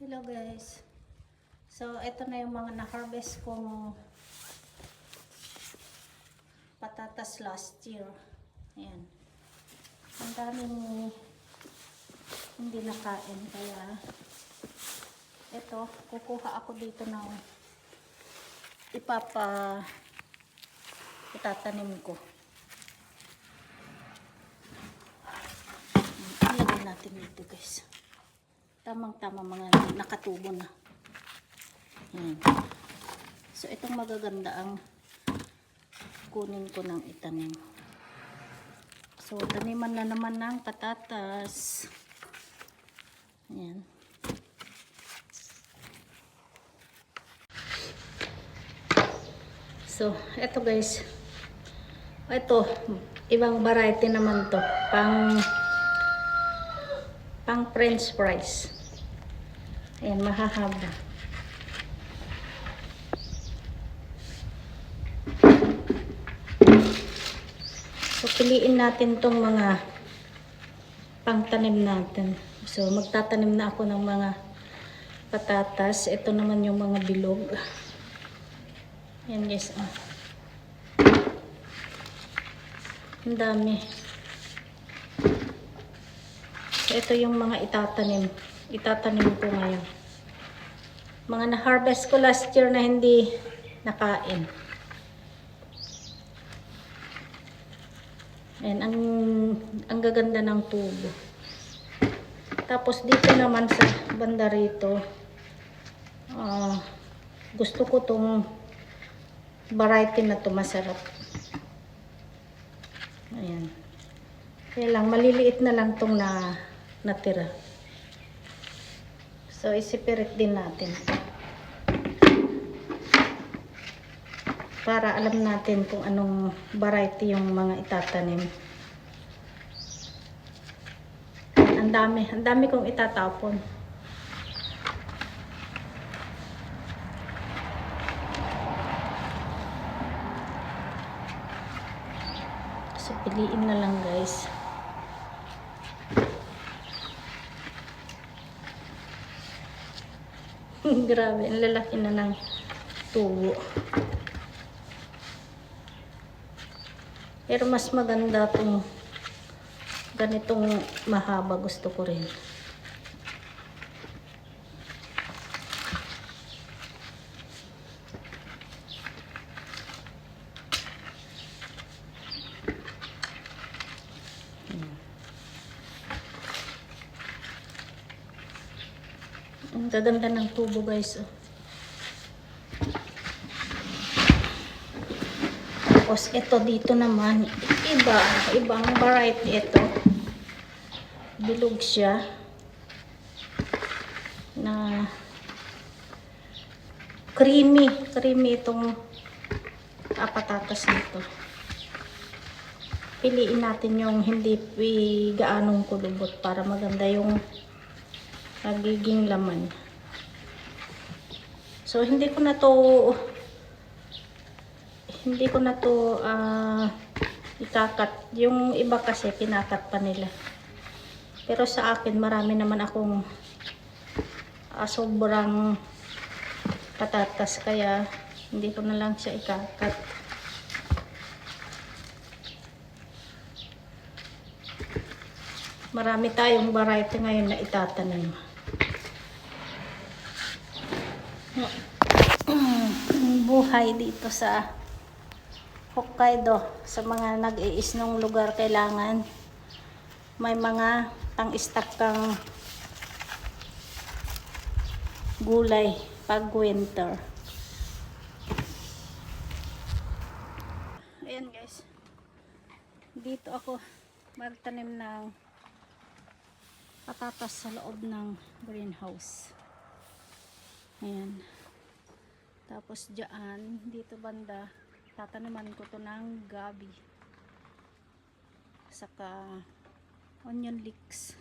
Hello guys. So ito na yung mga na-harvest kong patatas last year. Ayan. Ang daming hindi nakain kaya ito kukuha ako dito ng itatanim ko. Ilagay natin dito guys. Tamang-tama mga nakatubo na. Ayan. So itong magaganda ang kunin ko ng itanim. So taniman na naman ng patatas. Ayan. So eto guys. Ito ibang variety naman to. Pang French fries. Ayan, mahahaba. So, piliin natin tong mga pangtanim natin. So, magtatanim na ako ng mga patatas. Ito naman yung mga bilog. Ayan guys. Oh. Ang dami. So, ito yung mga itatanim. Itatanim ko ngayon. Mga na-harvest ko last year na hindi nakain. Ayan, ang gaganda ng tubo. Tapos dito naman sa banda rito, gusto ko tong variety na to, masarap. Ayan. Kaya lang, maliliit na lang tong natira. So, isipirit din natin. Para alam natin kung anong variety yung mga itatanim. Ang dami kong itatapon. So, piliin na lang guys. Grabe, ang lalaki na ng tubo. Pero mas maganda itong ganitong mahaba, gusto ko rin. Ang gaganda ng tubo guys. Oh. Tapos ito dito naman, ibang variety ito. Bilog siya. Na creamy itong patatas nito. Piliin natin yung hindi gaanong kulubot para maganda yung nagiging laman. So hindi ko na to ikakat. Yung iba kasi pinakat pa nila. Pero sa akin marami naman akong sobrang patatas kaya hindi ko na lang siya ikakat. Marami tayong variety ngayon na itatanim. Buhay dito sa Hokkaido, sa mga nag-iisnong lugar, kailangan may mga pang-stock kang gulay pag winter. Ayan guys, dito ako magtanim ng patatas sa loob ng greenhouse. Ayan. Tapos dyan, dito banda, tataniman ko to ng gabi. Saka onion leeks.